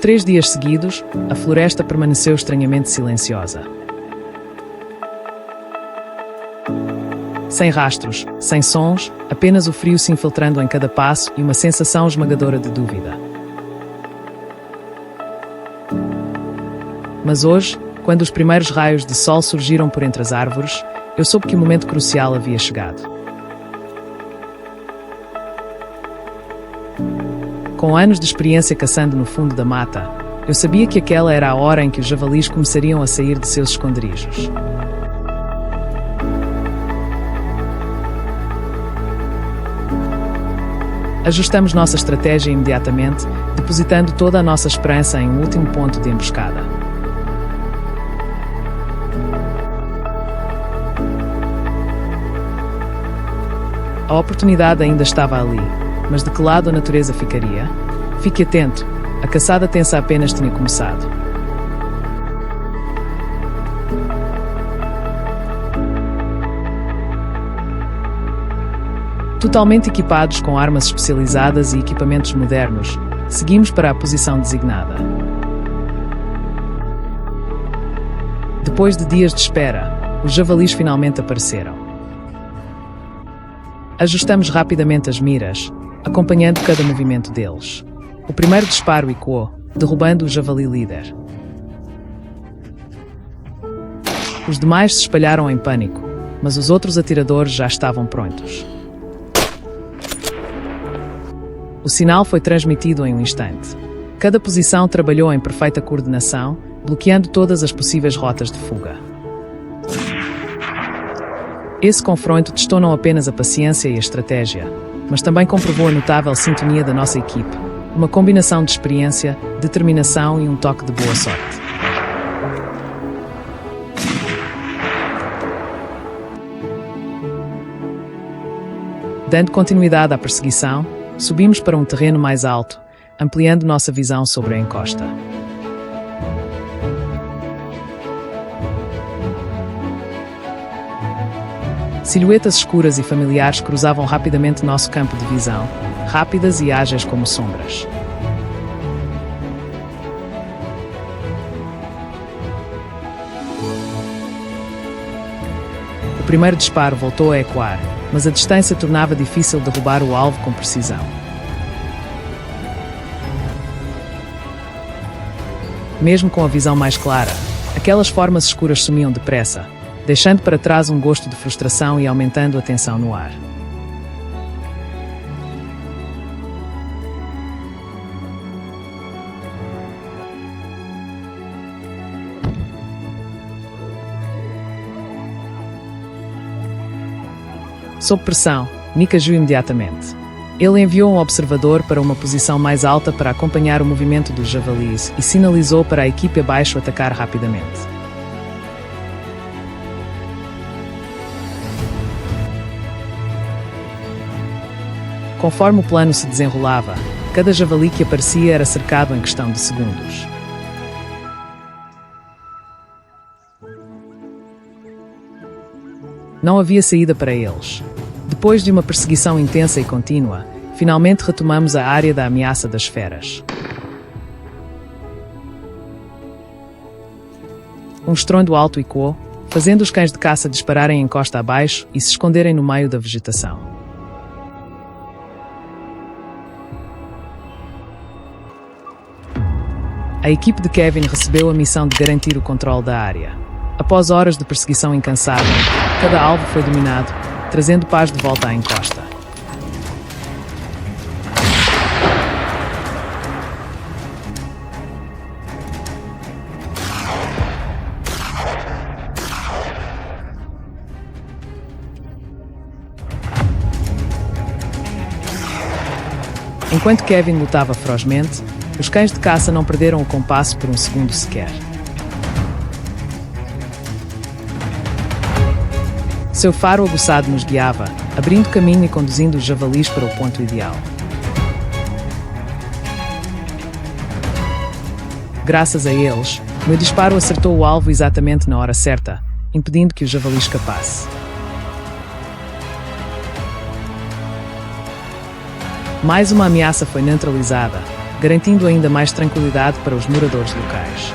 3 dias seguidos, a floresta permaneceu estranhamente silenciosa. Sem rastros, sem sons, apenas o frio se infiltrando em cada passo e uma sensação esmagadora de dúvida. Mas hoje, quando os primeiros raios de sol surgiram por entre as árvores, eu soube que o momento crucial havia chegado. Com anos de experiência caçando no fundo da mata, eu sabia que aquela era a hora em que os javalis começariam a sair de seus esconderijos. Ajustamos nossa estratégia imediatamente, depositando toda a nossa esperança em um último ponto de emboscada. A oportunidade ainda estava ali, mas de que lado a natureza ficaria? Fique atento, a caçada tensa apenas tinha começado. Totalmente equipados com armas especializadas e equipamentos modernos, seguimos para a posição designada. Depois de dias de espera, os javalis finalmente apareceram. Ajustamos rapidamente as miras, acompanhando cada movimento deles. O primeiro disparo ecoou, derrubando o javali líder. Os demais se espalharam em pânico, mas os outros atiradores já estavam prontos. O sinal foi transmitido em um instante. Cada posição trabalhou em perfeita coordenação, bloqueando todas as possíveis rotas de fuga. Esse confronto testou não apenas a paciência e a estratégia, mas também comprovou a notável sintonia da nossa equipe, uma combinação de experiência, determinação e um toque de boa sorte. Dando continuidade à perseguição, subimos para um terreno mais alto, ampliando nossa visão sobre a encosta. Silhuetas escuras e familiares cruzavam rapidamente nosso campo de visão, rápidas e ágeis como sombras. O primeiro disparo voltou a ecoar, mas a distância tornava difícil derrubar o alvo com precisão. Mesmo com a visão mais clara, aquelas formas escuras sumiam depressa, deixando para trás um gosto de frustração e aumentando a tensão no ar. Sob pressão, Nick agiu imediatamente. Ele enviou um observador para uma posição mais alta para acompanhar o movimento dos javalis e sinalizou para a equipe abaixo atacar rapidamente. Conforme o plano se desenrolava, cada javali que aparecia era cercado em questão de segundos. Não havia saída para eles. Depois de uma perseguição intensa e contínua, finalmente retomamos a área da ameaça das feras. Um estrondo alto ecoou, fazendo os cães de caça dispararem em costa abaixo e se esconderem no meio da vegetação. A equipe de Kevin recebeu a missão de garantir o controle da área. Após horas de perseguição incansável, cada alvo foi dominado, trazendo paz de volta à encosta. Enquanto Kevin lutava ferozmente, os cães de caça não perderam o compasso por um segundo sequer. Seu faro aguçado nos guiava, abrindo caminho e conduzindo os javalis para o ponto ideal. Graças a eles, meu disparo acertou o alvo exatamente na hora certa, impedindo que o javali escapasse. Mais uma ameaça foi neutralizada, garantindo ainda mais tranquilidade para os moradores locais.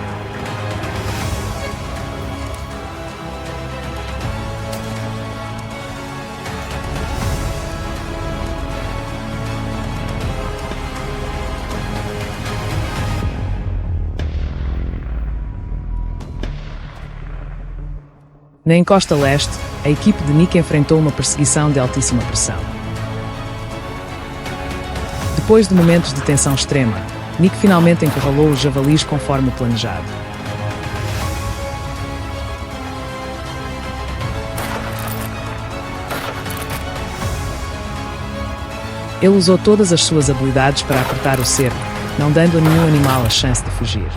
Na encosta leste, a equipe de Nick enfrentou uma perseguição de altíssima pressão. Depois de momentos de tensão extrema, Nick finalmente encurralou os javalis conforme o planejado. Ele usou todas as suas habilidades para apertar o cerco, não dando a nenhum animal a chance de fugir.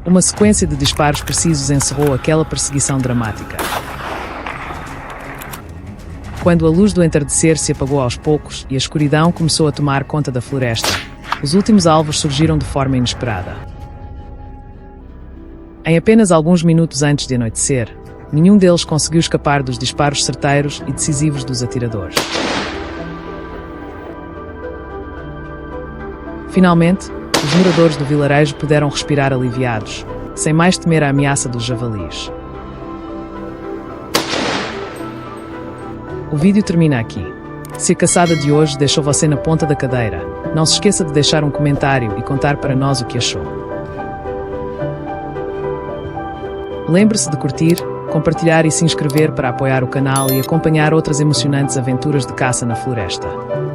Uma sequência de disparos precisos encerrou aquela perseguição dramática. Quando a luz do entardecer se apagou aos poucos e a escuridão começou a tomar conta da floresta, os últimos alvos surgiram de forma inesperada. Em apenas alguns minutos antes de anoitecer, nenhum deles conseguiu escapar dos disparos certeiros e decisivos dos atiradores. Finalmente, os moradores do vilarejo puderam respirar aliviados, sem mais temer a ameaça dos javalis. O vídeo termina aqui. Se a caçada de hoje deixou você na ponta da cadeira, não se esqueça de deixar um comentário e contar para nós o que achou. Lembre-se de curtir, compartilhar e se inscrever para apoiar o canal e acompanhar outras emocionantes aventuras de caça na floresta.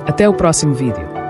Até o próximo vídeo.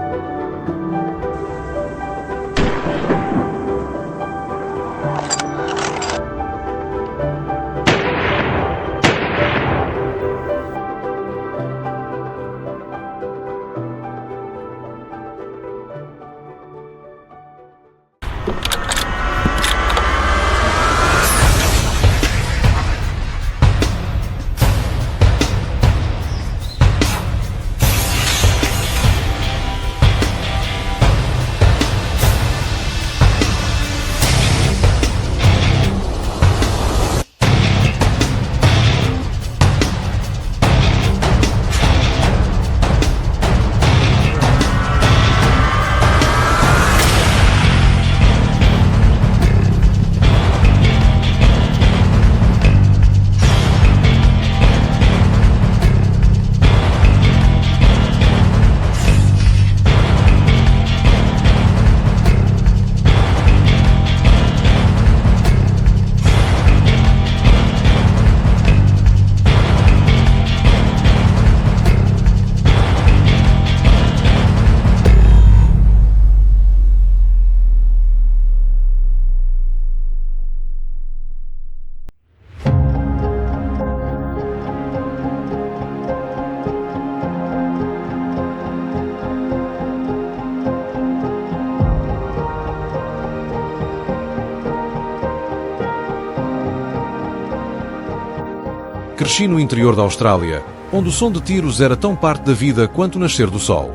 Cresci no interior da Austrália, onde o som de tiros era tão parte da vida quanto o nascer do sol.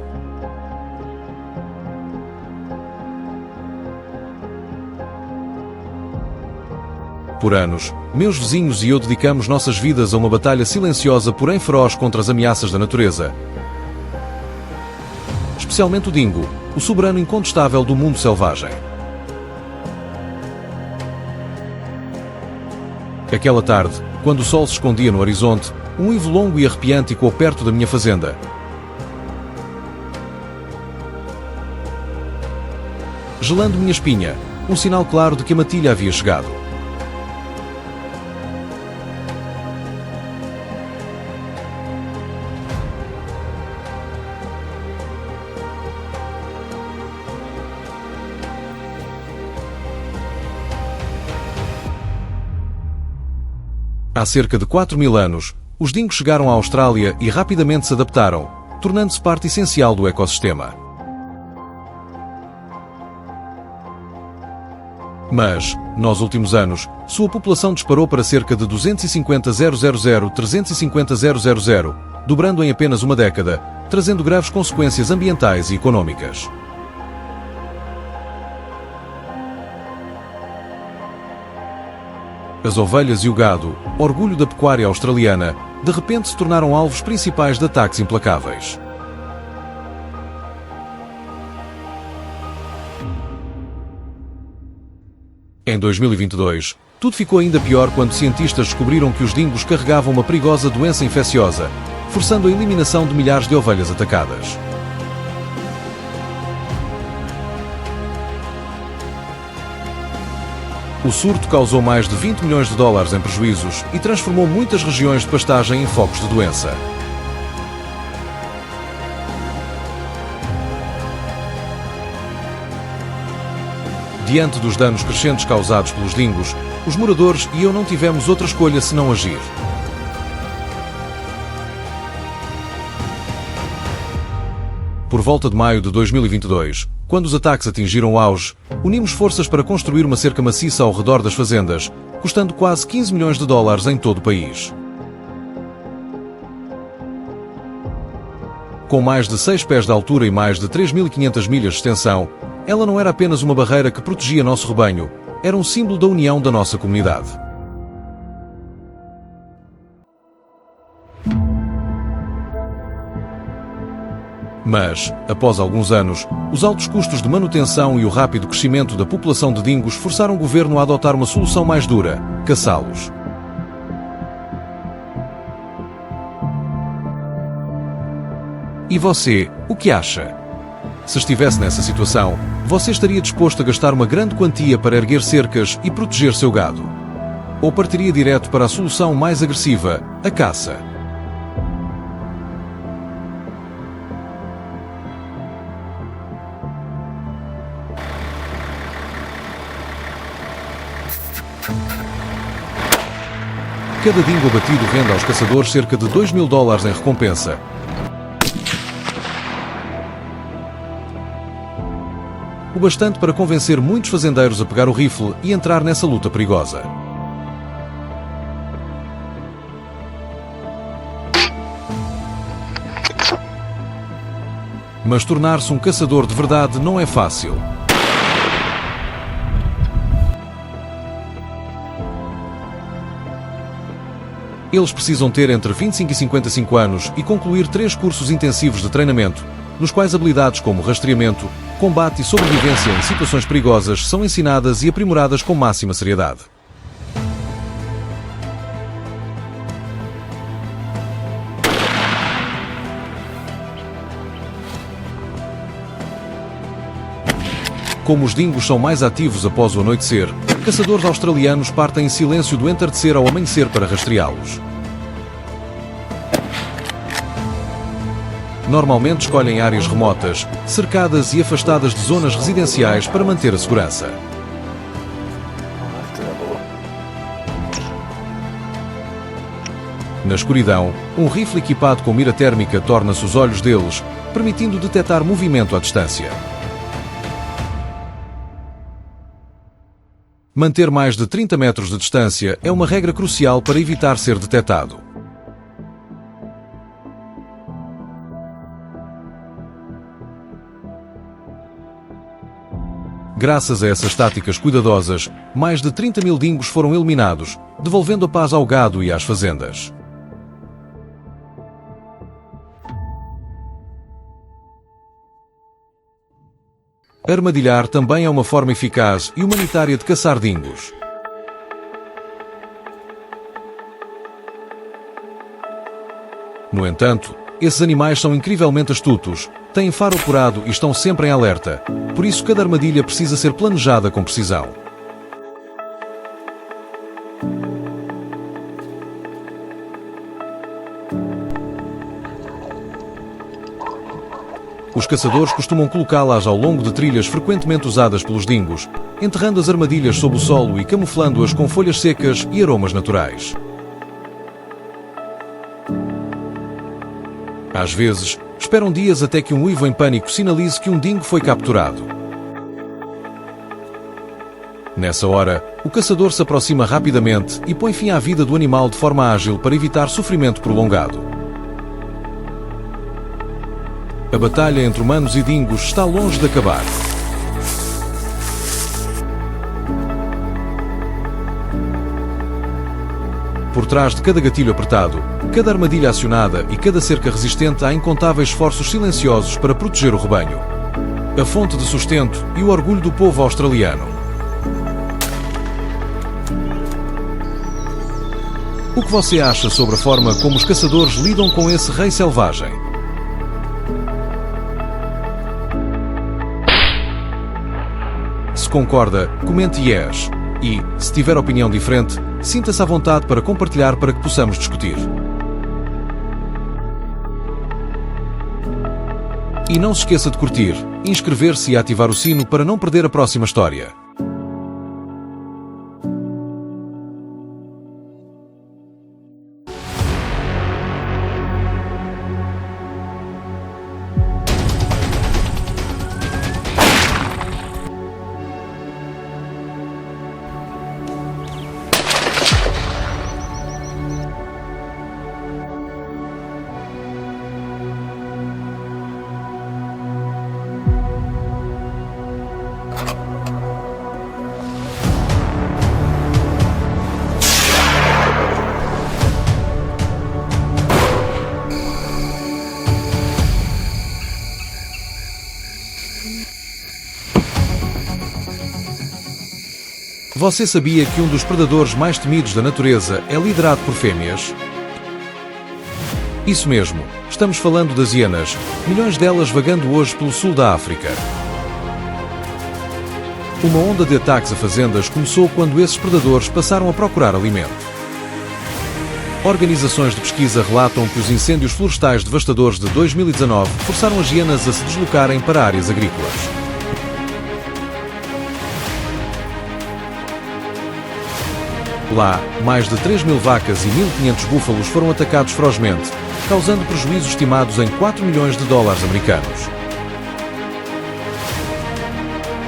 Por anos, meus vizinhos e eu dedicamos nossas vidas a uma batalha silenciosa porém feroz contra as ameaças da natureza. Especialmente o dingo, o soberano incontestável do mundo selvagem. Aquela tarde, quando o sol se escondia no horizonte, um uivo longo e arrepiante ecoou perto da minha fazenda. Gelando minha espinha, um sinal claro de que a matilha havia chegado. Há cerca de 4.000 anos, os dingos chegaram à Austrália e rapidamente se adaptaram, tornando-se parte essencial do ecossistema. Mas, nos últimos anos, sua população disparou para cerca de 250.000-350.000, dobrando em apenas uma década, trazendo graves consequências ambientais e económicas. As ovelhas e o gado, orgulho da pecuária australiana, de repente se tornaram alvos principais de ataques implacáveis. Em 2022, tudo ficou ainda pior quando cientistas descobriram que os dingos carregavam uma perigosa doença infecciosa, forçando a eliminação de milhares de ovelhas atacadas. O surto causou mais de 20 milhões de dólares em prejuízos e transformou muitas regiões de pastagem em focos de doença. Diante dos danos crescentes causados pelos dingos, os moradores e eu não tivemos outra escolha senão agir. Por volta de maio de 2022, quando os ataques atingiram o auge, unimos forças para construir uma cerca maciça ao redor das fazendas, custando quase 15 milhões de dólares em todo o país. Com mais de 6 pés de altura e mais de 3.500 milhas de extensão, ela não era apenas uma barreira que protegia nosso rebanho, era um símbolo da união da nossa comunidade. Mas, após alguns anos, os altos custos de manutenção e o rápido crescimento da população de dingos forçaram o governo a adotar uma solução mais dura: caçá-los. E você, o que acha? Se estivesse nessa situação, você estaria disposto a gastar uma grande quantia para erguer cercas e proteger seu gado? Ou partiria direto para a solução mais agressiva, a caça? Cada dingo abatido rende aos caçadores cerca de 2 mil dólares em recompensa. O bastante para convencer muitos fazendeiros a pegar o rifle e entrar nessa luta perigosa. Mas tornar-se um caçador de verdade não é fácil. Eles precisam ter entre 25 e 55 anos e concluir 3 cursos intensivos de treinamento, nos quais habilidades como rastreamento, combate e sobrevivência em situações perigosas são ensinadas e aprimoradas com máxima seriedade. Como os dingos são mais ativos após o anoitecer, caçadores australianos partem em silêncio do entardecer ao amanhecer para rastreá-los. Normalmente escolhem áreas remotas, cercadas e afastadas de zonas residenciais para manter a segurança. Na escuridão, um rifle equipado com mira térmica torna-se os olhos deles, permitindo detectar movimento à distância. Manter mais de 30 metros de distância é uma regra crucial para evitar ser detectado. Graças a essas táticas cuidadosas, mais de 30 mil dingos foram eliminados, devolvendo a paz ao gado e às fazendas. Armadilhar também é uma forma eficaz e humanitária de caçar dingos. No entanto, esses animais são incrivelmente astutos, têm faro apurado e estão sempre em alerta, por isso cada armadilha precisa ser planejada com precisão. Os caçadores costumam colocá-las ao longo de trilhas frequentemente usadas pelos dingos, enterrando as armadilhas sob o solo e camuflando-as com folhas secas e aromas naturais. Às vezes, esperam dias até que um uivo em pânico sinalize que um dingo foi capturado. Nessa hora, o caçador se aproxima rapidamente e põe fim à vida do animal de forma ágil para evitar sofrimento prolongado. A batalha entre humanos e dingos está longe de acabar. Por trás de cada gatilho apertado, cada armadilha acionada e cada cerca resistente há incontáveis esforços silenciosos para proteger o rebanho. A fonte de sustento e o orgulho do povo australiano. O que você acha sobre a forma como os caçadores lidam com esse rei selvagem? Se concorda, comente yes. E, se tiver opinião diferente, sinta-se à vontade para compartilhar para que possamos discutir. E não se esqueça de curtir, inscrever-se e ativar o sino para não perder a próxima história. Você sabia que um dos predadores mais temidos da natureza é liderado por fêmeas? Isso mesmo, estamos falando das hienas, milhões delas vagando hoje pelo sul da África. Uma onda de ataques a fazendas começou quando esses predadores passaram a procurar alimento. Organizações de pesquisa relatam que os incêndios florestais devastadores de 2019 forçaram as hienas a se deslocarem para áreas agrícolas. Lá, mais de 3.000 vacas e 1.500 búfalos foram atacados ferozmente, causando prejuízos estimados em 4 milhões de dólares americanos.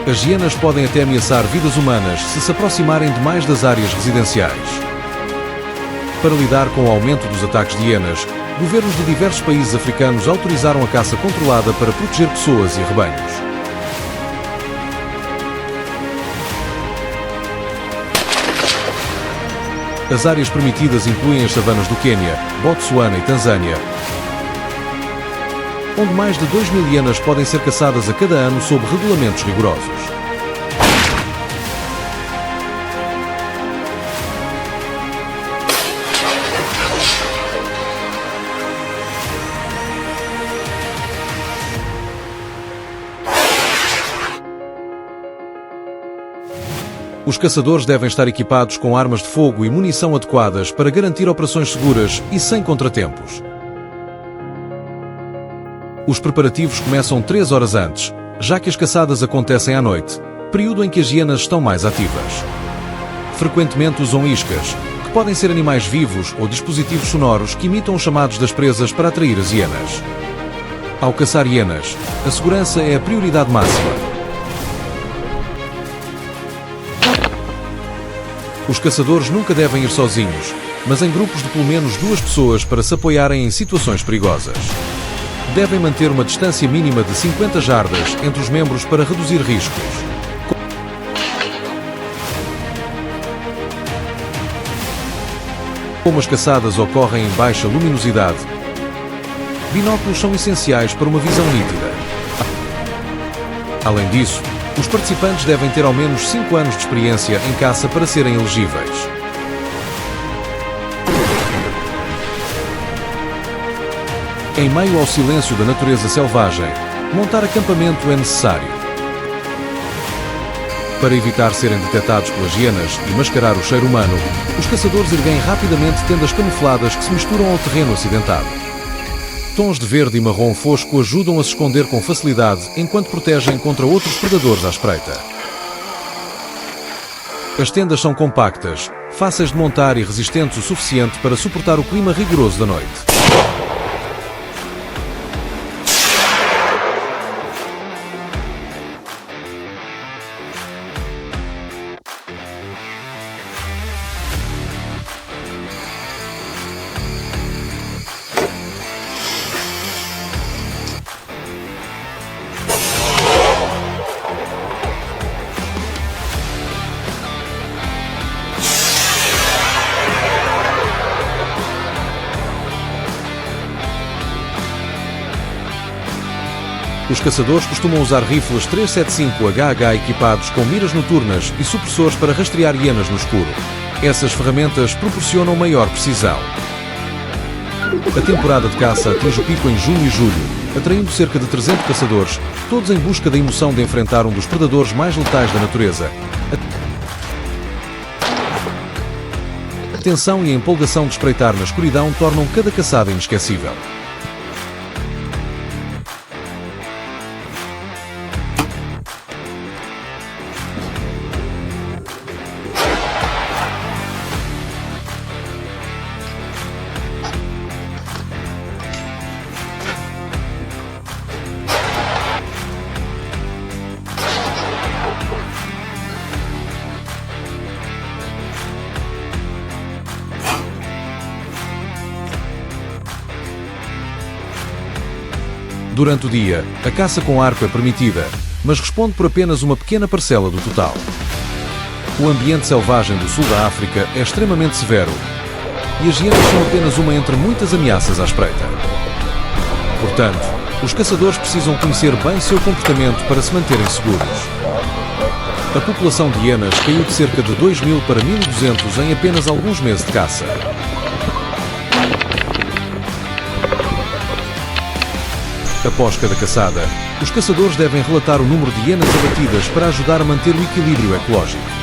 As hienas podem até ameaçar vidas humanas se aproximarem demais das áreas residenciais. Para lidar com o aumento dos ataques de hienas, governos de diversos países africanos autorizaram a caça controlada para proteger pessoas e rebanhos. As áreas permitidas incluem as savanas do Quênia, Botsuana e Tanzânia, onde mais de 2.000 hienas podem ser caçadas a cada ano sob regulamentos rigorosos. Os caçadores devem estar equipados com armas de fogo e munição adequadas para garantir operações seguras e sem contratempos. Os preparativos começam 3 horas antes, já que as caçadas acontecem à noite, período em que as hienas estão mais ativas. Frequentemente usam iscas, que podem ser animais vivos ou dispositivos sonoros que imitam os chamados das presas para atrair as hienas. Ao caçar hienas, a segurança é a prioridade máxima. Os caçadores nunca devem ir sozinhos, mas em grupos de pelo menos 2 pessoas para se apoiarem em situações perigosas. Devem manter uma distância mínima de 50 jardas entre os membros para reduzir riscos. Como as caçadas ocorrem em baixa luminosidade, binóculos são essenciais para uma visão nítida. Além disso, os participantes devem ter ao menos 5 anos de experiência em caça para serem elegíveis. Em meio ao silêncio da natureza selvagem, montar acampamento é necessário. Para evitar serem detectados pelas hienas e mascarar o cheiro humano, os caçadores erguem rapidamente tendas camufladas que se misturam ao terreno acidentado. Tons de verde e marrom fosco ajudam a se esconder com facilidade enquanto protegem contra outros predadores à espreita. As tendas são compactas, fáceis de montar e resistentes o suficiente para suportar o clima rigoroso da noite. Os caçadores costumam usar rifles 375 HH equipados com miras noturnas e supressores para rastrear hienas no escuro. Essas ferramentas proporcionam maior precisão. A temporada de caça atinge o pico em junho e julho, atraindo cerca de 300 caçadores, todos em busca da emoção de enfrentar um dos predadores mais letais da natureza. A tensão e a empolgação de espreitar na escuridão tornam cada caçada inesquecível. Durante o dia, a caça com arco é permitida, mas responde por apenas uma pequena parcela do total. O ambiente selvagem do sul da África é extremamente severo e as hienas são apenas uma entre muitas ameaças à espreita. Portanto, os caçadores precisam conhecer bem seu comportamento para se manterem seguros. A população de hienas caiu de cerca de 2.000 para 1.200 em apenas alguns meses de caça. Após cada caçada, os caçadores devem relatar o número de hienas abatidas para ajudar a manter o equilíbrio ecológico.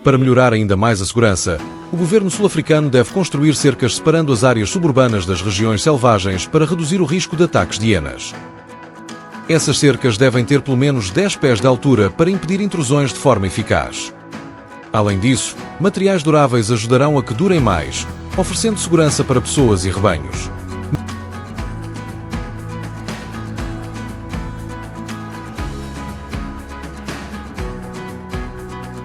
Para melhorar ainda mais a segurança, o governo sul-africano deve construir cercas separando as áreas suburbanas das regiões selvagens para reduzir o risco de ataques de hienas. Essas cercas devem ter pelo menos 10 pés de altura para impedir intrusões de forma eficaz. Além disso, materiais duráveis ajudarão a que durem mais, oferecendo segurança para pessoas e rebanhos.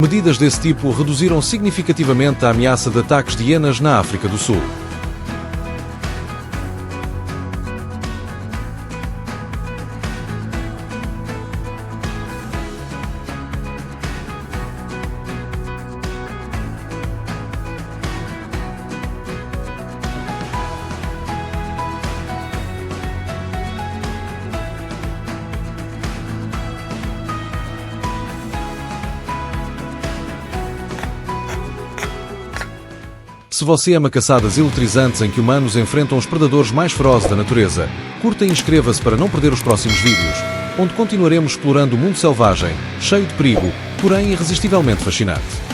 Medidas desse tipo reduziram significativamente a ameaça de ataques de hienas na África do Sul. Se você ama caçadas eletrizantes em que humanos enfrentam os predadores mais ferozes da natureza, curta e inscreva-se para não perder os próximos vídeos, onde continuaremos explorando o mundo selvagem, cheio de perigo, porém irresistivelmente fascinante.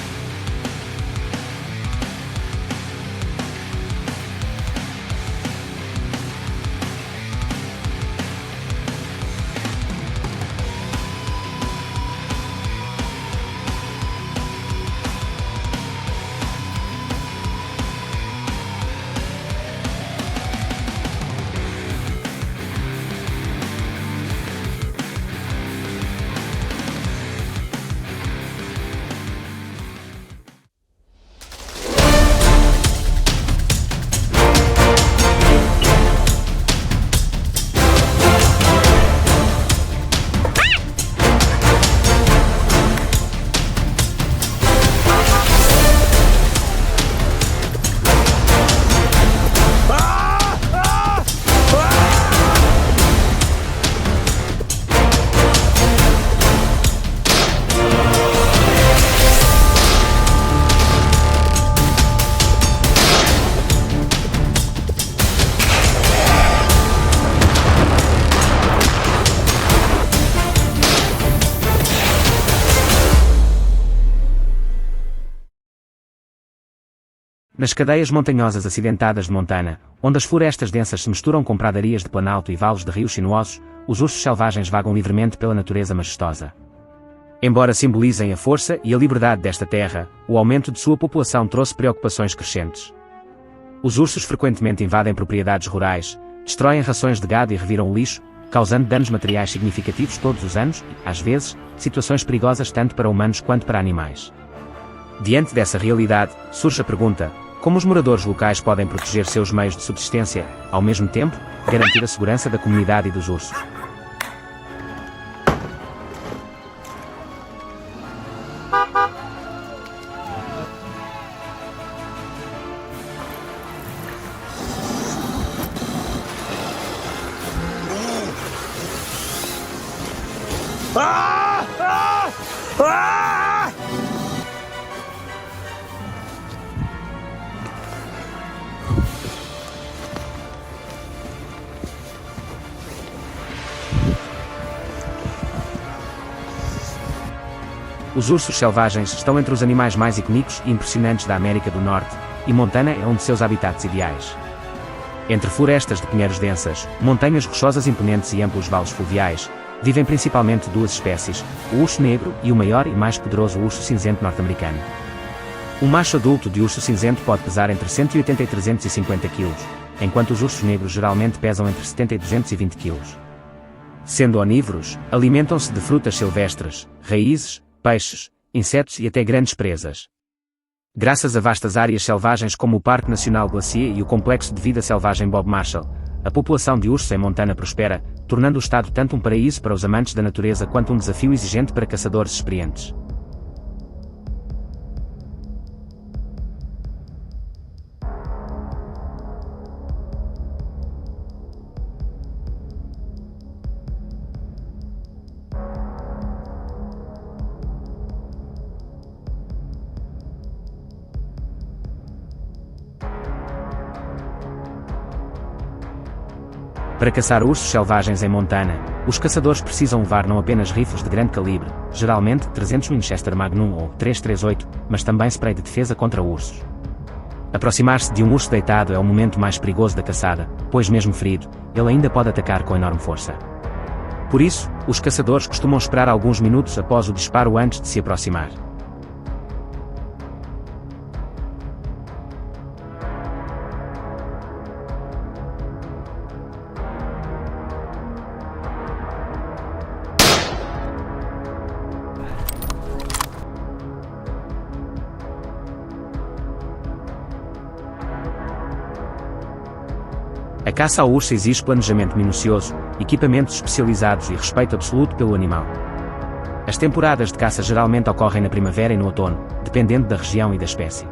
Nas cadeias montanhosas acidentadas de Montana, onde as florestas densas se misturam com pradarias de planalto e valos de rios sinuosos, os ursos selvagens vagam livremente pela natureza majestosa. Embora simbolizem a força e a liberdade desta terra, o aumento de sua população trouxe preocupações crescentes. Os ursos frequentemente invadem propriedades rurais, destroem rações de gado e reviram o lixo, causando danos materiais significativos todos os anos e, às vezes, situações perigosas tanto para humanos quanto para animais. Diante dessa realidade, surge a pergunta: como os moradores locais podem proteger seus meios de subsistência, ao mesmo tempo, garantir a segurança da comunidade e dos ursos? Os ursos selvagens estão entre os animais mais icônicos e impressionantes da América do Norte, e Montana é um de seus habitats ideais. Entre florestas de pinheiros densas, montanhas rochosas imponentes e amplos vales fluviais, vivem principalmente duas espécies, o urso negro e o maior e mais poderoso urso cinzento norte-americano. Um macho adulto de urso cinzento pode pesar entre 180 e 350 kg, enquanto os ursos negros geralmente pesam entre 70 e 220 kg. Sendo onívoros, alimentam-se de frutas silvestres, raízes, peixes, insetos e até grandes presas. Graças a vastas áreas selvagens como o Parque Nacional Glacier e o Complexo de Vida Selvagem Bob Marshall, a população de ursos em Montana prospera, tornando o estado tanto um paraíso para os amantes da natureza quanto um desafio exigente para caçadores experientes. Para caçar ursos selvagens em Montana, os caçadores precisam levar não apenas rifles de grande calibre, geralmente 300 Winchester Magnum ou 338, mas também spray de defesa contra ursos. Aproximar-se de um urso deitado é o momento mais perigoso da caçada, pois mesmo ferido, ele ainda pode atacar com enorme força. Por isso, os caçadores costumam esperar alguns minutos após o disparo antes de se aproximar. A caça ao urso exige planejamento minucioso, equipamentos especializados e respeito absoluto pelo animal. As temporadas de caça geralmente ocorrem na primavera e no outono, dependendo da região e da espécie.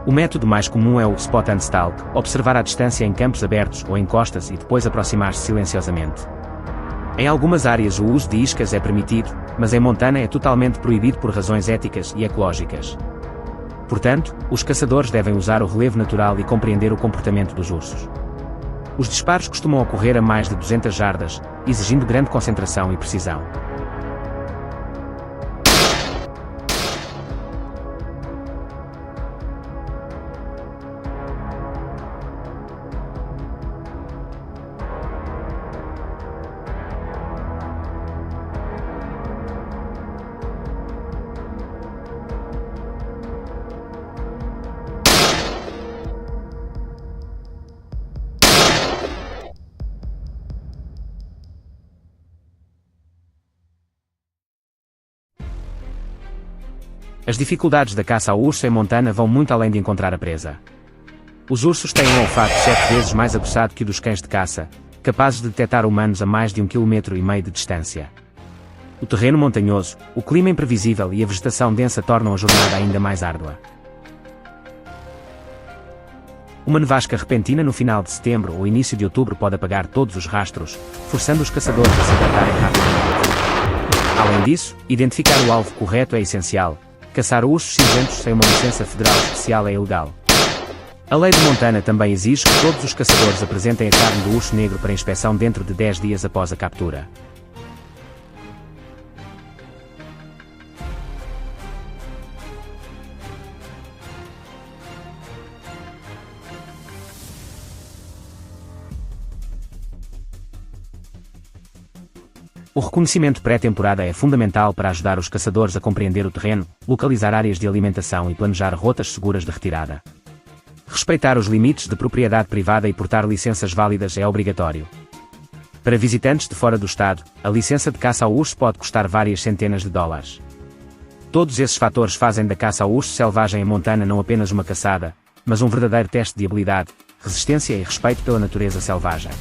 O método mais comum é o spot and stalk, observar à distância em campos abertos ou em costas e depois aproximar-se silenciosamente. Em algumas áreas o uso de iscas é permitido, mas em Montana é totalmente proibido por razões éticas e ecológicas. Portanto, os caçadores devem usar o relevo natural e compreender o comportamento dos ursos. Os disparos costumam ocorrer a mais de 200 jardas, exigindo grande concentração e precisão. As dificuldades da caça ao urso em Montana vão muito além de encontrar a presa. Os ursos têm um olfato 7 vezes mais aguçado que o dos cães de caça, capazes de detectar humanos a mais de 1,5 km de distância. O terreno montanhoso, o clima imprevisível e a vegetação densa tornam a jornada ainda mais árdua. Uma nevasca repentina no final de setembro ou início de outubro pode apagar todos os rastros, forçando os caçadores a se adaptarem rapidamente. Além disso, identificar o alvo correto é essencial. Caçar ursos cinzentos sem uma licença federal especial é ilegal. A lei de Montana também exige que todos os caçadores apresentem a carne do urso negro para inspeção dentro de 10 dias após a captura. O reconhecimento pré-temporada é fundamental para ajudar os caçadores a compreender o terreno, localizar áreas de alimentação e planejar rotas seguras de retirada. Respeitar os limites de propriedade privada e portar licenças válidas é obrigatório. Para visitantes de fora do estado, a licença de caça ao urso pode custar várias centenas de dólares. Todos esses fatores fazem da caça ao urso selvagem em Montana não apenas uma caçada, mas um verdadeiro teste de habilidade, resistência e respeito pela natureza selvagem.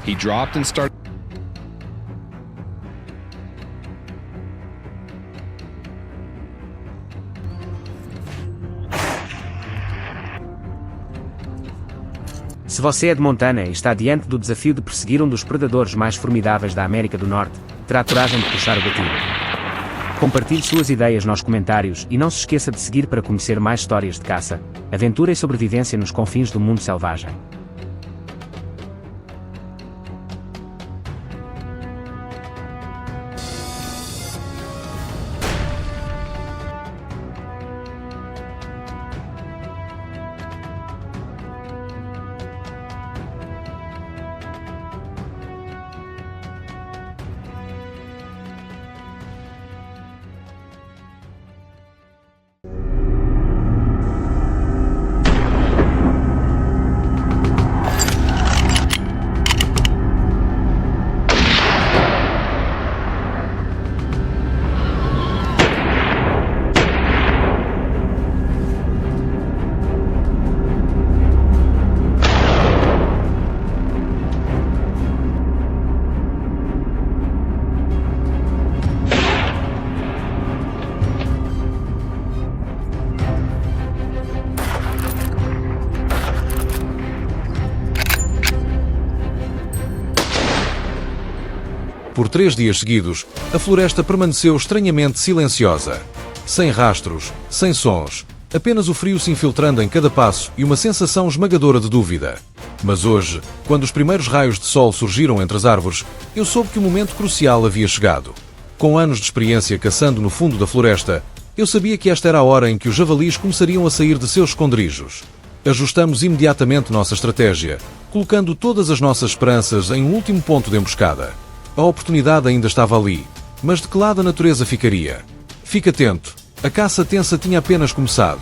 He dropped and started. Se você é de Montana e está diante do desafio de perseguir um dos predadores mais formidáveis da América do Norte, terá coragem de puxar o gatilho. Compartilhe suas ideias nos comentários e não se esqueça de seguir para conhecer mais histórias de caça, aventura e sobrevivência nos confins do mundo selvagem. Por 3 dias seguidos, a floresta permaneceu estranhamente silenciosa. Sem rastros, sem sons, apenas o frio se infiltrando em cada passo e uma sensação esmagadora de dúvida. Mas hoje, quando os primeiros raios de sol surgiram entre as árvores, eu soube que o momento crucial havia chegado. Com anos de experiência caçando no fundo da floresta, eu sabia que esta era a hora em que os javalis começariam a sair de seus esconderijos. Ajustamos imediatamente nossa estratégia, colocando todas as nossas esperanças em um último ponto de emboscada. A oportunidade ainda estava ali, mas de que lado a natureza ficaria? Fique atento, a caça tensa tinha apenas começado.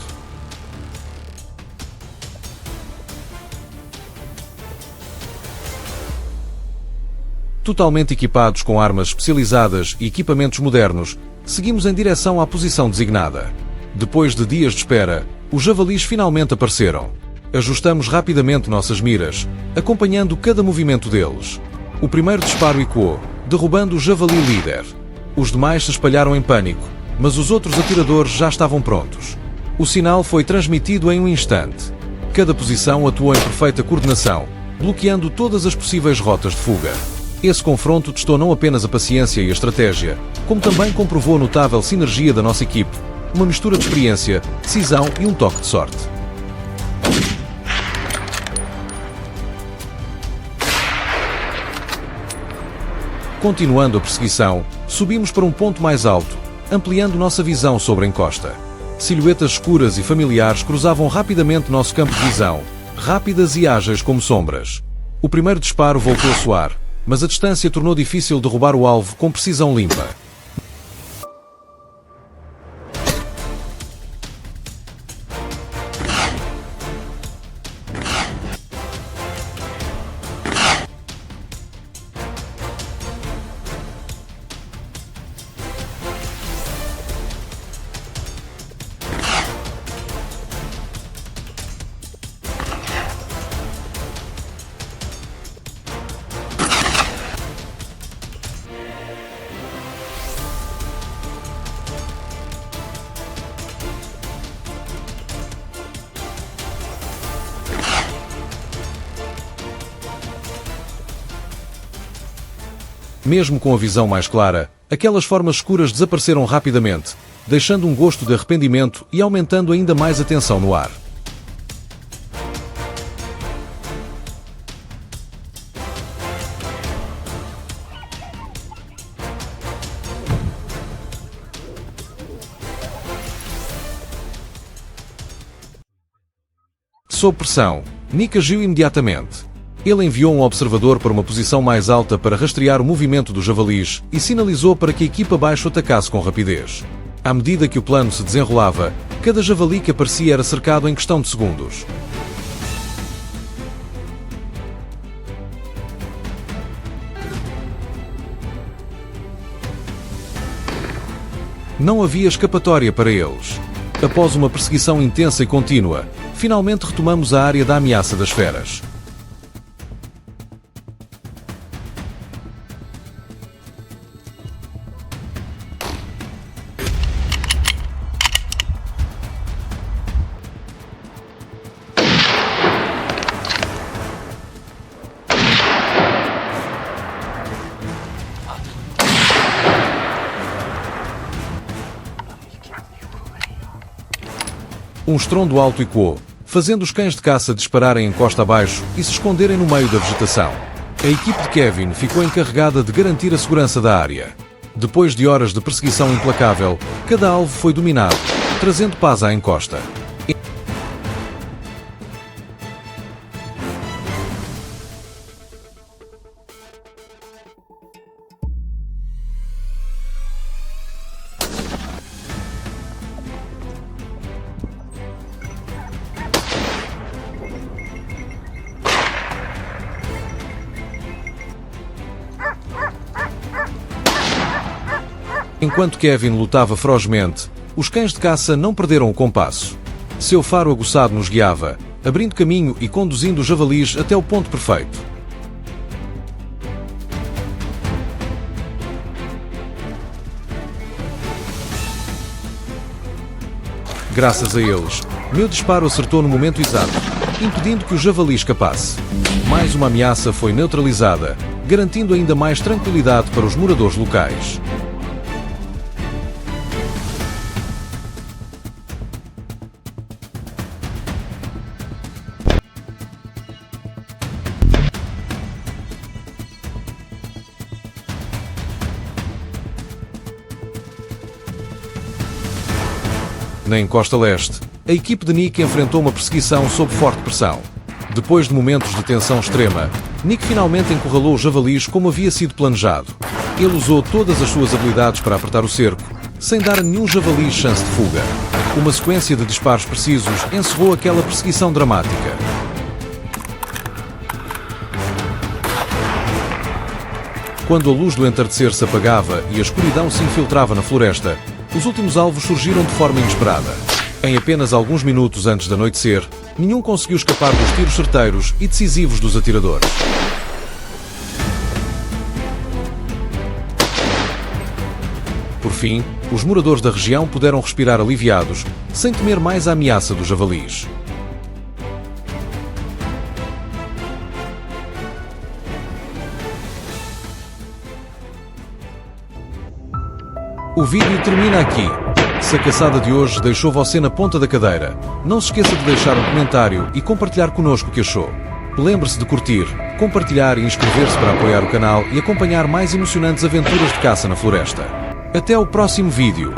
Totalmente equipados com armas especializadas e equipamentos modernos, seguimos em direção à posição designada. Depois de dias de espera, os javalis finalmente apareceram. Ajustamos rapidamente nossas miras, acompanhando cada movimento deles. O primeiro disparo ecoou, derrubando o javali líder. Os demais se espalharam em pânico, mas os outros atiradores já estavam prontos. O sinal foi transmitido em um instante. Cada posição atuou em perfeita coordenação, bloqueando todas as possíveis rotas de fuga. Esse confronto testou não apenas a paciência e a estratégia, como também comprovou a notável sinergia da nossa equipe, uma mistura de experiência, decisão e um toque de sorte. Continuando a perseguição, subimos para um ponto mais alto, ampliando nossa visão sobre a encosta. Silhuetas escuras e familiares cruzavam rapidamente nosso campo de visão, rápidas e ágeis como sombras. O primeiro disparo voltou a soar, mas a distância tornou difícil derrubar o alvo com precisão limpa. Mesmo com a visão mais clara, aquelas formas escuras desapareceram rapidamente, deixando um gosto de arrependimento e aumentando ainda mais a tensão no ar. Sob pressão, Nick agiu imediatamente. Ele enviou um observador para uma posição mais alta para rastrear o movimento dos javalis e sinalizou para que a equipa abaixo atacasse com rapidez. À medida que o plano se desenrolava, cada javali que aparecia era cercado em questão de segundos. Não havia escapatória para eles. Após uma perseguição intensa e contínua, finalmente retomamos a área da ameaça das feras. Um estrondo alto ecoou, fazendo os cães de caça dispararem em costa abaixo e se esconderem no meio da vegetação. A equipe de Kevin ficou encarregada de garantir a segurança da área. Depois de horas de perseguição implacável, cada alvo foi dominado, trazendo paz à encosta. Enquanto Kevin lutava ferozmente, os cães de caça não perderam o compasso. Seu faro aguçado nos guiava, abrindo caminho e conduzindo os javalis até o ponto perfeito. Graças a eles, meu disparo acertou no momento exato, impedindo que o javali escapasse. Mais uma ameaça foi neutralizada, garantindo ainda mais tranquilidade para os moradores locais. Na encosta leste, a equipe de Nick enfrentou uma perseguição sob forte pressão. Depois de momentos de tensão extrema, Nick finalmente encurralou os javalis como havia sido planejado. Ele usou todas as suas habilidades para apertar o cerco, sem dar a nenhum javali chance de fuga. Uma sequência de disparos precisos encerrou aquela perseguição dramática. Quando a luz do entardecer se apagava e a escuridão se infiltrava na floresta, os últimos alvos surgiram de forma inesperada. Em apenas alguns minutos antes de anoitecer, nenhum conseguiu escapar dos tiros certeiros e decisivos dos atiradores. Por fim, os moradores da região puderam respirar aliviados, sem temer mais a ameaça dos javalis. O vídeo termina aqui. Se a caçada de hoje deixou você na ponta da cadeira, não se esqueça de deixar um comentário e compartilhar connosco o que achou. Lembre-se de curtir, compartilhar e inscrever-se para apoiar o canal e acompanhar mais emocionantes aventuras de caça na floresta. Até o próximo vídeo.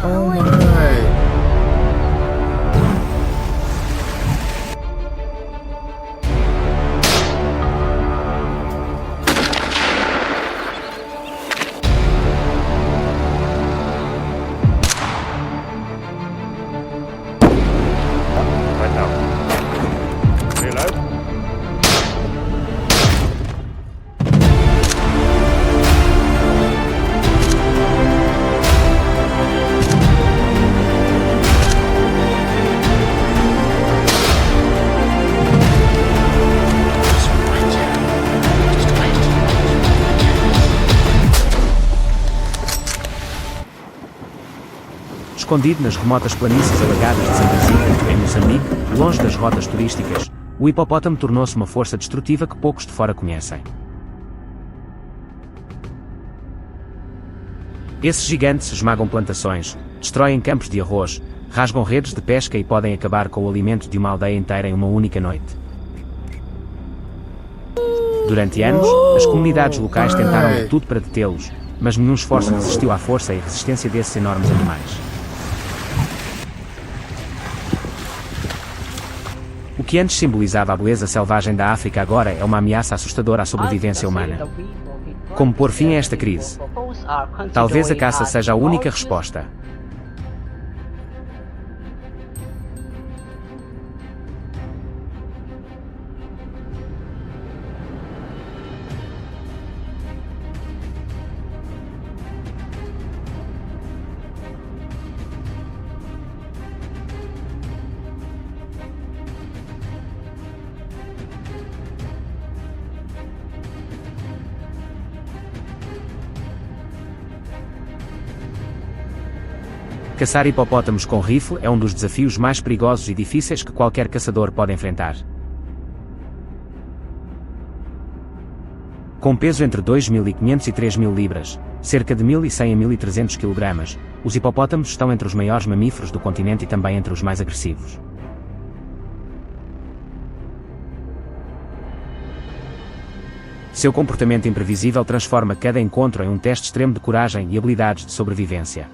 Oh my. Right now. Reload. Escondido nas remotas planícies alagadas de Santa Zita, em Moçambique, longe das rotas turísticas, o hipopótamo tornou-se uma força destrutiva que poucos de fora conhecem. Esses gigantes esmagam plantações, destroem campos de arroz, rasgam redes de pesca e podem acabar com o alimento de uma aldeia inteira em uma única noite. Durante anos, as comunidades locais tentaram de tudo para detê-los, mas nenhum esforço resistiu à força e resistência desses enormes animais. O que antes simbolizava a beleza selvagem da África agora é uma ameaça assustadora à sobrevivência humana. Como pôr fim a esta crise? Talvez a caça seja a única resposta. Caçar hipopótamos com rifle é um dos desafios mais perigosos e difíceis que qualquer caçador pode enfrentar. Com peso entre 2.500 e 3.000 libras, cerca de 1.100 a 1.300 kg, os hipopótamos estão entre os maiores mamíferos do continente e também entre os mais agressivos. Seu comportamento imprevisível transforma cada encontro em um teste extremo de coragem e habilidades de sobrevivência.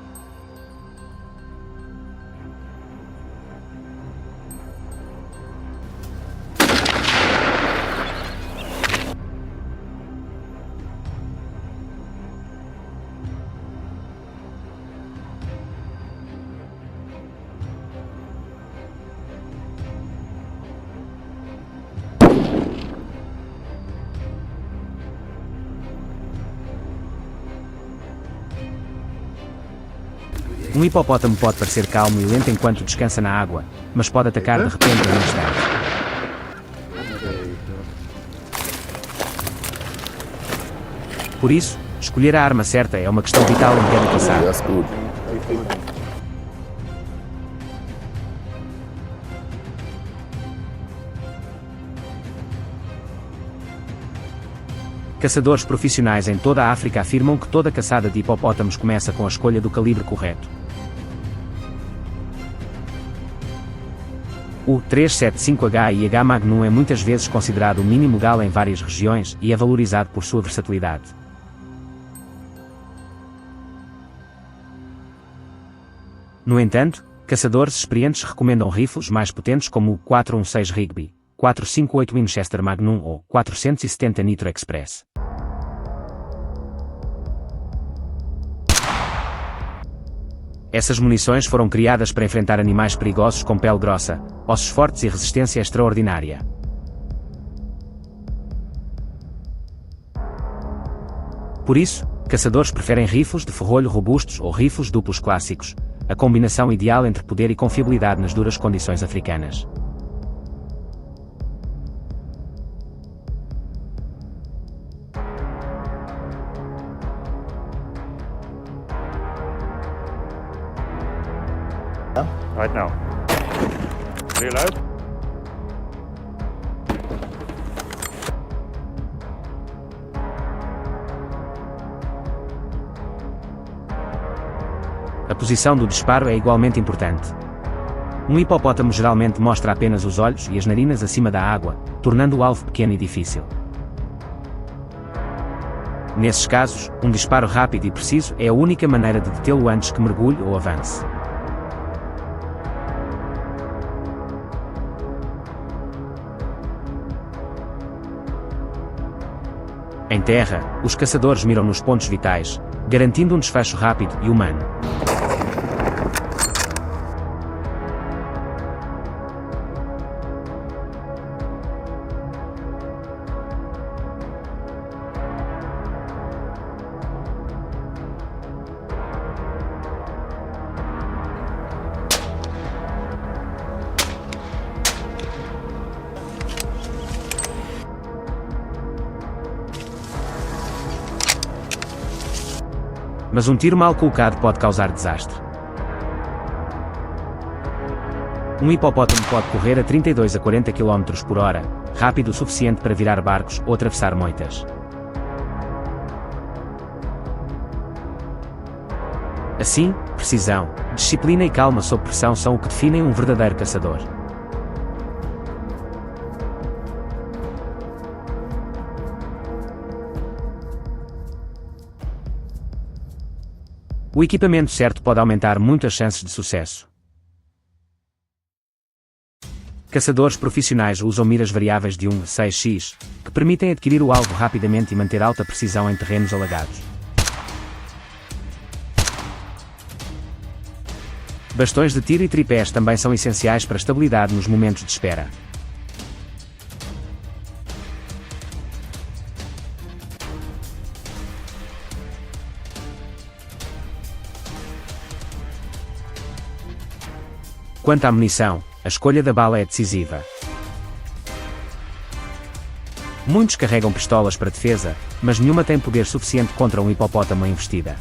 Um hipopótamo pode parecer calmo e lento enquanto descansa na água, mas pode atacar de repente em um instante. Por isso, escolher a arma certa é uma questão vital em cada caçada. That's good. Caçadores profissionais em toda a África afirmam que toda caçada de hipopótamos começa com a escolha do calibre correto. O 375H e H Magnum é muitas vezes considerado o mínimo legal em várias regiões e é valorizado por sua versatilidade. No entanto, caçadores experientes recomendam rifles mais potentes como o 416 Rigby, 458 Winchester Magnum ou 470 Nitro Express. Essas munições foram criadas para enfrentar animais perigosos com pele grossa, ossos fortes e resistência extraordinária. Por isso, caçadores preferem rifles de ferrolho robustos ou rifles duplos clássicos, a combinação ideal entre poder e confiabilidade nas duras condições africanas. Right now. Reload. A posição do disparo é igualmente importante. Um hipopótamo geralmente mostra apenas os olhos e as narinas acima da água, tornando o alvo pequeno e difícil. Nesses casos, um disparo rápido e preciso é a única maneira de detê-lo antes que mergulhe ou avance. Em terra, os caçadores miram nos pontos vitais, garantindo um desfecho rápido e humano. Mas um tiro mal colocado pode causar desastre. Um hipopótamo pode correr a 32 a 40 km por hora, rápido o suficiente para virar barcos ou atravessar moitas. Assim, precisão, disciplina e calma sob pressão são o que definem um verdadeiro caçador. O equipamento certo pode aumentar muito as chances de sucesso. Caçadores profissionais usam miras variáveis de 1 a 6x, que permitem adquirir o alvo rapidamente e manter alta precisão em terrenos alagados. Bastões de tiro e tripés também são essenciais para a estabilidade nos momentos de espera. Quanto à munição, a escolha da bala é decisiva. Muitos carregam pistolas para defesa, mas nenhuma tem poder suficiente contra um hipopótamo em investida.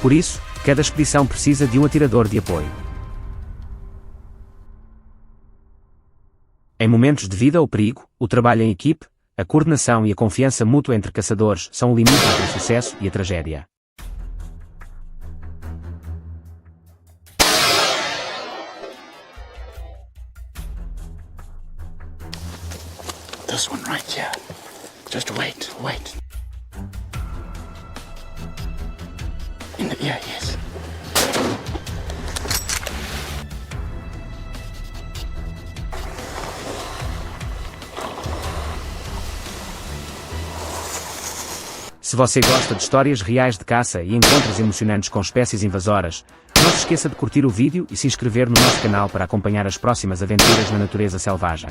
Por isso, cada expedição precisa de um atirador de apoio. Em momentos de vida ou perigo, o trabalho em equipe, a coordenação e a confiança mútua entre caçadores são o limite entre o sucesso e a tragédia. This one right here. Just wait. In the ear, yes. Se você gosta de histórias reais de caça e encontros emocionantes com espécies invasoras, não se esqueça de curtir o vídeo e se inscrever no nosso canal para acompanhar as próximas aventuras na natureza selvagem.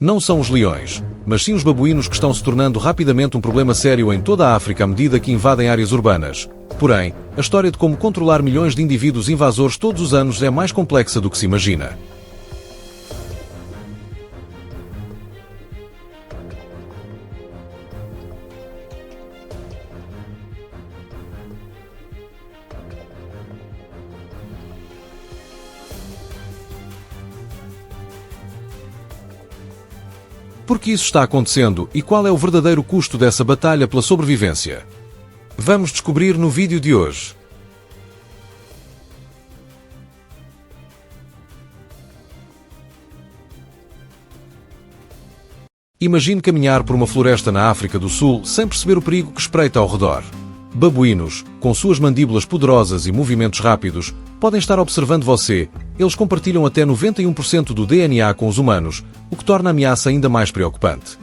Não são os leões, mas sim os babuínos que estão se tornando rapidamente um problema sério em toda a África à medida que invadem áreas urbanas. Porém, a história de como controlar milhões de indivíduos invasores todos os anos é mais complexa do que se imagina. Por que isso está acontecendo e qual é o verdadeiro custo dessa batalha pela sobrevivência? Vamos descobrir no vídeo de hoje. Imagine caminhar por uma floresta na África do Sul sem perceber o perigo que espreita ao redor. Babuínos, com suas mandíbulas poderosas e movimentos rápidos, podem estar observando você. Eles compartilham até 91% do DNA com os humanos, o que torna a ameaça ainda mais preocupante.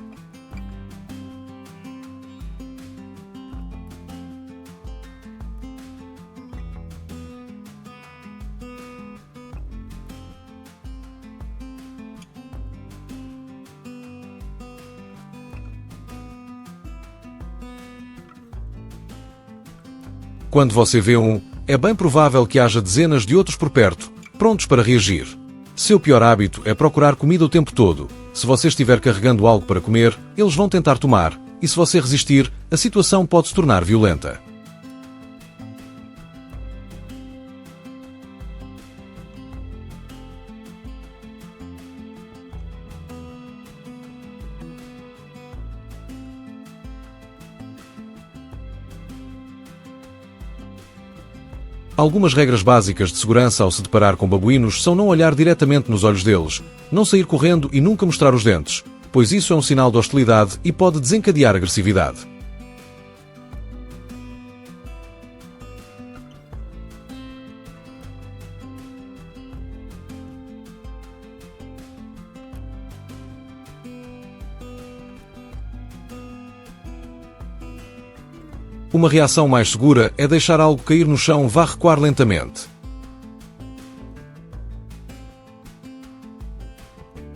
Quando você vê um, é bem provável que haja dezenas de outros por perto, prontos para reagir. Seu pior hábito é procurar comida o tempo todo. Se você estiver carregando algo para comer, eles vão tentar tomar, e se você resistir, a situação pode se tornar violenta. Algumas regras básicas de segurança ao se deparar com babuínos são não olhar diretamente nos olhos deles, não sair correndo e nunca mostrar os dentes, pois isso é um sinal de hostilidade e pode desencadear agressividade. Uma reação mais segura é deixar algo cair no chão, vá recuar lentamente.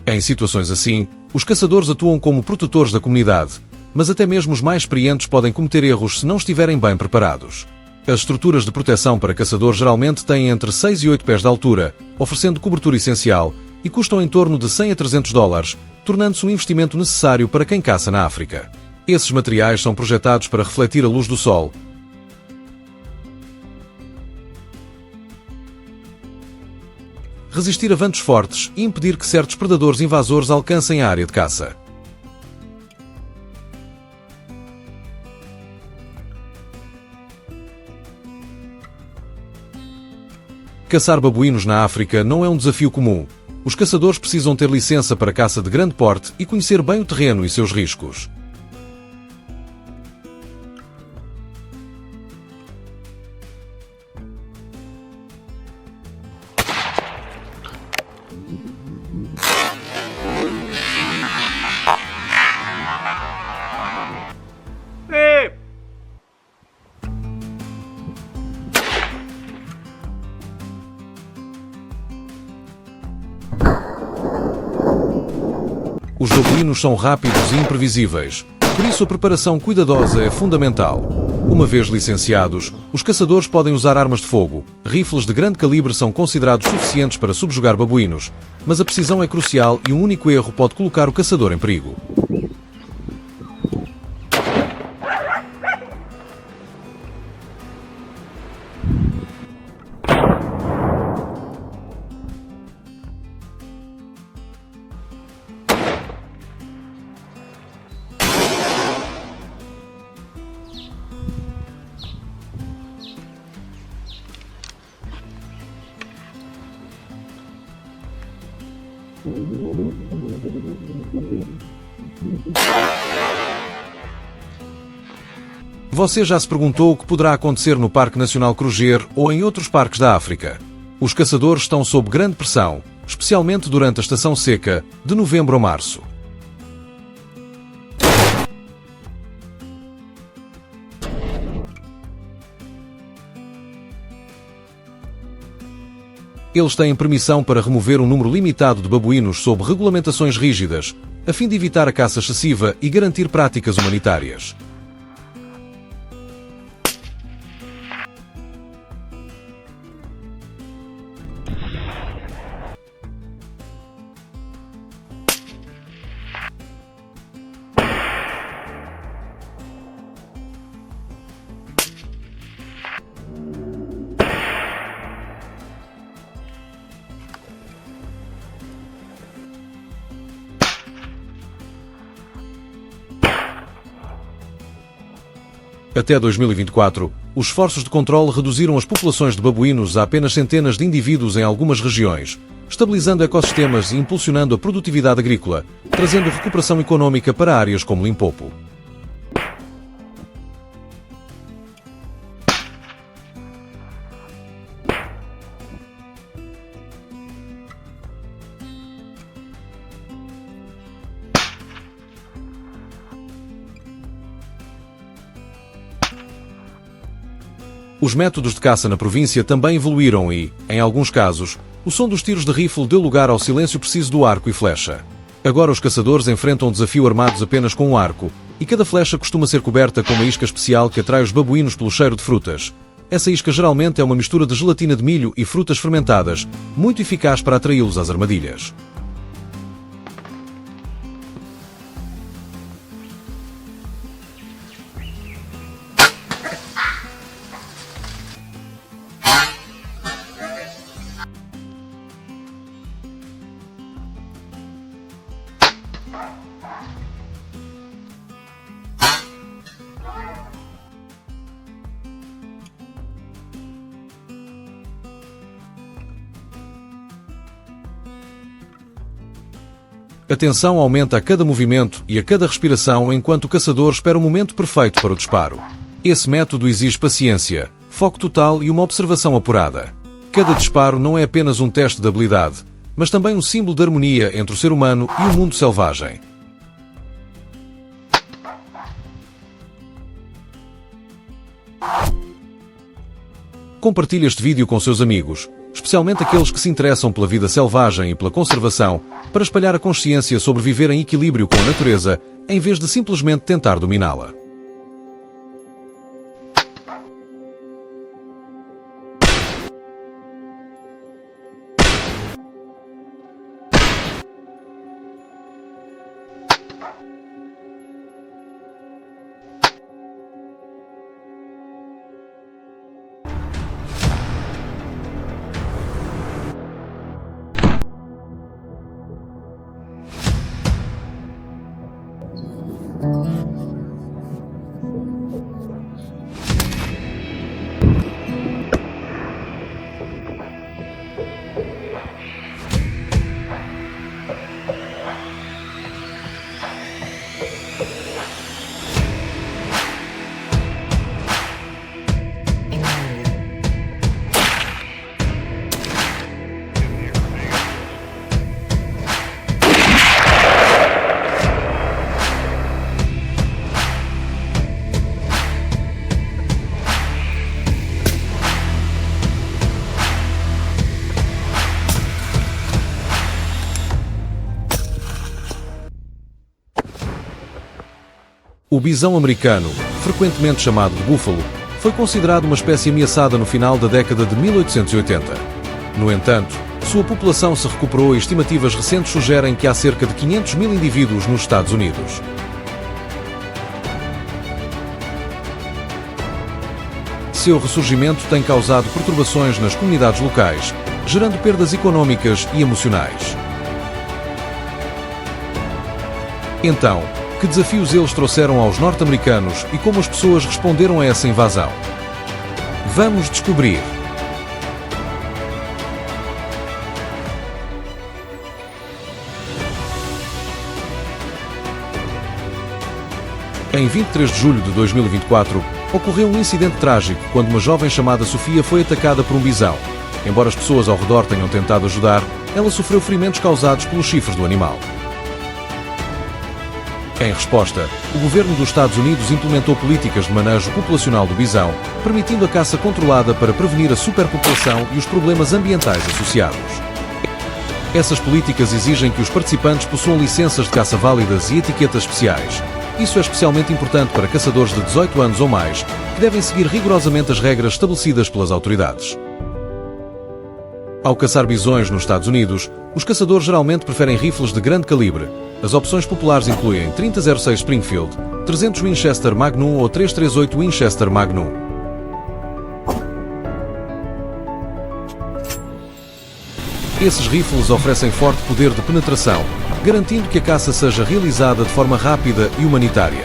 Em situações assim, os caçadores atuam como protetores da comunidade. mas até mesmo os mais experientes podem cometer erros se não estiverem bem preparados. As estruturas de proteção para caçador geralmente têm entre 6 e 8 pés de altura, oferecendo cobertura essencial, e custam em torno de 100 a 300 dólares, tornando-se um investimento necessário para quem caça na África. Esses materiais são projetados para refletir a luz do sol, resistir a ventos fortes e impedir que certos predadores invasores alcancem a área de caça. Caçar babuínos na África não é um desafio comum. Os caçadores precisam ter licença para caça de grande porte e conhecer bem o terreno e seus riscos. Os babuínos são rápidos e imprevisíveis, por isso a preparação cuidadosa é fundamental. Uma vez licenciados, os caçadores podem usar armas de fogo. Rifles de grande calibre são considerados suficientes para subjugar babuínos, mas a precisão é crucial e um único erro pode colocar o caçador em perigo. Você já se perguntou o que poderá acontecer no Parque Nacional Kruger ou em outros parques da África? Os caçadores estão sob grande pressão, especialmente durante a estação seca, de novembro a março. Eles têm permissão para remover um número limitado de babuínos sob regulamentações rígidas, a fim de evitar a caça excessiva e garantir práticas humanitárias. Até 2024, os esforços de controle reduziram as populações de babuínos a apenas centenas de indivíduos em algumas regiões, estabilizando ecossistemas e impulsionando a produtividade agrícola, trazendo recuperação econômica para áreas como Limpopo. Os métodos de caça na província também evoluíram e, em alguns casos, o som dos tiros de rifle deu lugar ao silêncio preciso do arco e flecha. Agora os caçadores enfrentam um desafio armados apenas com um arco, e cada flecha costuma ser coberta com uma isca especial que atrai os babuínos pelo cheiro de frutas. Essa isca geralmente é uma mistura de gelatina de milho e frutas fermentadas, muito eficaz para atraí-los às armadilhas. A tensão aumenta a cada movimento e a cada respiração enquanto o caçador espera o momento perfeito para o disparo. Esse método exige paciência, foco total e uma observação apurada. Cada disparo não é apenas um teste de habilidade, mas também um símbolo de harmonia entre o ser humano e o mundo selvagem. Compartilhe este vídeo com seus amigos, especialmente especialmente aqueles que se interessam pela vida selvagem e pela conservação, para espalhar a consciência sobre viver em equilíbrio com a natureza, em vez de simplesmente tentar dominá-la. O bisão americano, frequentemente chamado de búfalo, foi considerado uma espécie ameaçada no final da década de 1880. No entanto, sua população se recuperou e estimativas recentes sugerem que há cerca de 500 mil indivíduos nos Estados Unidos. Seu ressurgimento tem causado perturbações nas comunidades locais, gerando perdas econômicas e emocionais. Então, que desafios eles trouxeram aos norte-americanos e como as pessoas responderam a essa invasão? Vamos descobrir. Em 23 de julho de 2024, ocorreu um incidente trágico quando uma jovem chamada Sofia foi atacada por um bisão. Embora as pessoas ao redor tenham tentado ajudar, ela sofreu ferimentos causados pelos chifres do animal. Em resposta, o governo dos Estados Unidos implementou políticas de manejo populacional do bisão, permitindo a caça controlada para prevenir a superpopulação e os problemas ambientais associados. Essas políticas exigem que os participantes possuam licenças de caça válidas e etiquetas especiais. Isso é especialmente importante para caçadores de 18 anos ou mais, que devem seguir rigorosamente as regras estabelecidas pelas autoridades. Ao caçar bisões nos Estados Unidos, os caçadores geralmente preferem rifles de grande calibre. As opções populares incluem 30-06 Springfield, 300 Winchester Magnum ou 338 Winchester Magnum. Esses rifles oferecem forte poder de penetração, garantindo que a caça seja realizada de forma rápida e humanitária.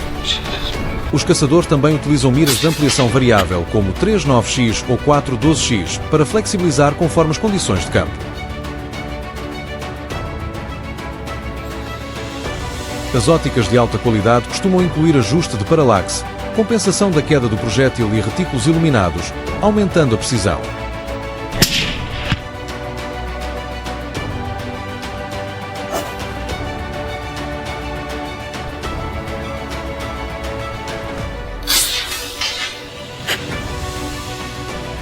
Os caçadores também utilizam miras de ampliação variável, como 3.9x ou 4.12x, para flexibilizar conforme as condições de campo. As óticas de alta qualidade costumam incluir ajuste de paralaxe, compensação da queda do projétil e retículos iluminados, aumentando a precisão.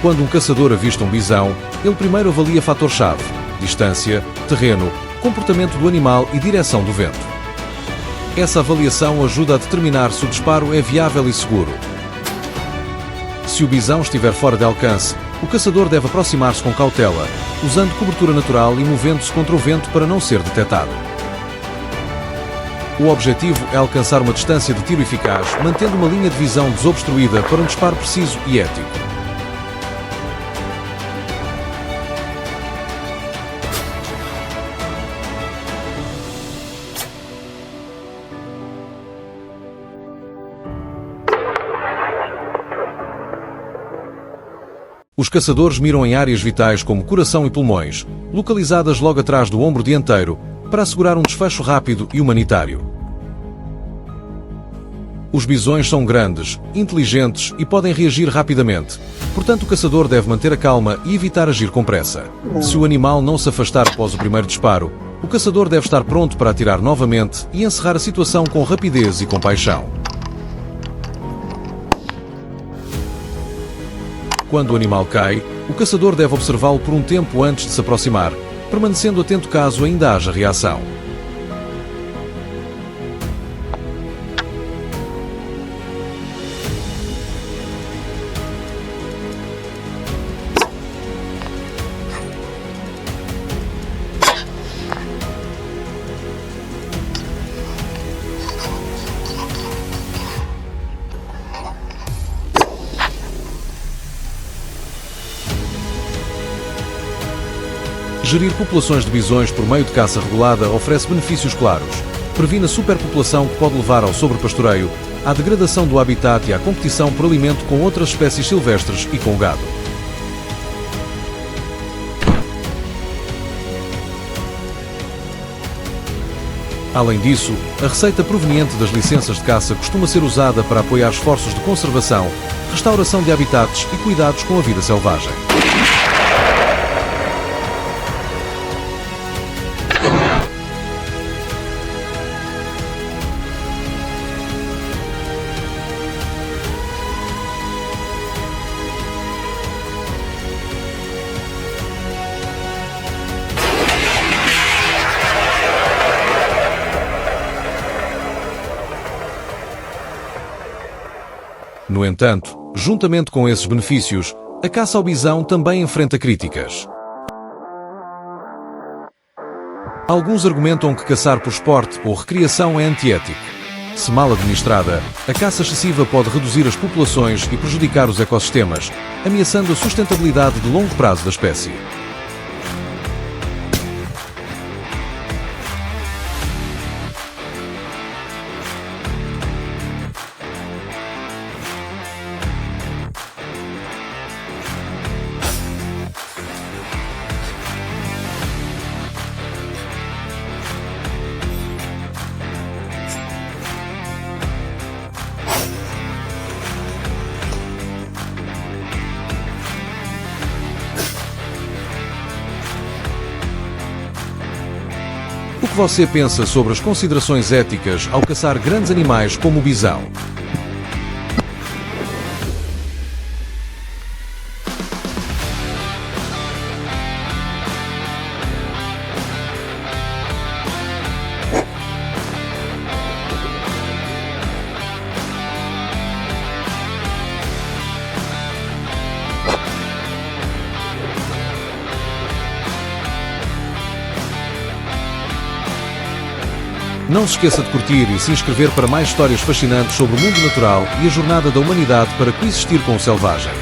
Quando um caçador avista um bisão, ele primeiro avalia fator-chave: distância, terreno, comportamento do animal e direção do vento. Essa avaliação ajuda a determinar se o disparo é viável e seguro. Se o bisão estiver fora de alcance, o caçador deve aproximar-se com cautela, usando cobertura natural e movendo-se contra o vento para não ser detectado. O objetivo é alcançar uma distância de tiro eficaz, mantendo uma linha de visão desobstruída para um disparo preciso e ético. Os caçadores miram em áreas vitais como coração e pulmões, localizadas logo atrás do ombro dianteiro, para assegurar um desfecho rápido e humanitário. Os bisões são grandes, inteligentes e podem reagir rapidamente, portanto o caçador deve manter a calma e evitar agir com pressa. Se o animal não se afastar após o primeiro disparo, o caçador deve estar pronto para atirar novamente e encerrar a situação com rapidez e compaixão. Quando o animal cai, O caçador deve observá-lo por um tempo antes de se aproximar, permanecendo atento caso ainda haja reação. Gerir populações de bisões por meio de caça regulada oferece benefícios claros. Previne a superpopulação que pode levar ao sobrepastoreio, à degradação do habitat e à competição por alimento com outras espécies silvestres e com o gado. Além disso, a receita proveniente das licenças de caça costuma ser usada para apoiar esforços de conservação, restauração de habitats e cuidados com a vida selvagem. No entanto, juntamente com esses benefícios, a caça ao bisão também enfrenta críticas. Alguns argumentam que caçar por esporte ou recreação é antiético. Se mal administrada, a caça excessiva pode reduzir as populações e prejudicar os ecossistemas, ameaçando a sustentabilidade de longo prazo da espécie. O que você pensa sobre as considerações éticas ao caçar grandes animais como o bisão? Não se esqueça de curtir e se inscrever para mais histórias fascinantes sobre o mundo natural e a jornada da humanidade para coexistir com o selvagem.